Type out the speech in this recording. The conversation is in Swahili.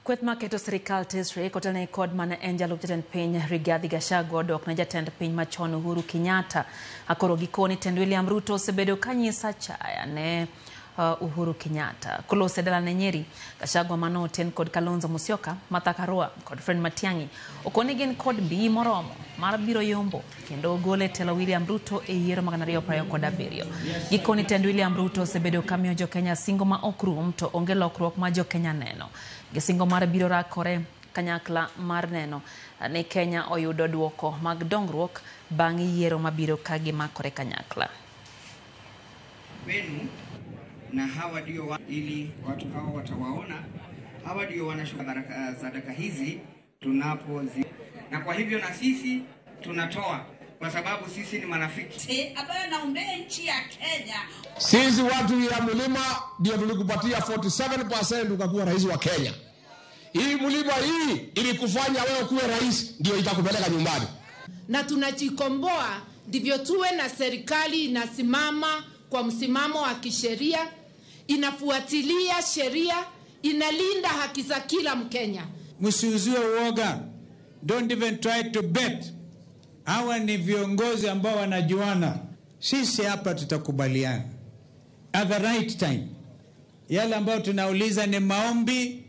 Kweth maketo sirikal tesre kotane kod mana enjalup jatend piny Rigathi Gachagua dok na jatend piny machon Uhuru Kenyatta. Akoro gikoni tend William Ruto osebedo kanyisa chaya ne Uhuru Kenyatta. Kolose dala ne Nyeri, Gachagua mano ten kod Kalonzo Musyoka, Martha Karua kod Fred Matiang'i. Okoni gin kod mbii moromo mar biro yombo kendo gole telo William Ruto e yiero mag 2027. Gikoni tend William Ruto osebedo kamiyo jo Kenya singo ma ok rum to onge lokruok ma jo Kenya neno. Gisingo mar biro rakore kanyakla mar neno ni Kenya oyudo duoko mag dongruok bang' yiero mabiro ka gimakore kanyakla. Wenu na hawa ndio ili watu hawa watawaona, hawa ndio wanashuka baraka sadaka hizi tunapozi, na kwa hivyo na sisi tunatoa kwa sababu sisi ni marafiki ambayo naombea nchi ya Kenya. Sisi watu ya mlima ndio tulikupatia 47% ukakuwa rais wa Kenya. Hii mlima hii ilikufanya wewe kuwe rais, ndio itakupeleka nyumbani. Na tunajikomboa ndivyo tuwe na serikali inasimama kwa msimamo wa kisheria, inafuatilia sheria, inalinda haki za kila Mkenya. Msiuziwe uoga. Don't even try to bet. Hawa ni viongozi ambao wanajuana. Sisi hapa tutakubaliana at the right time. Yale ambayo tunauliza ni maombi.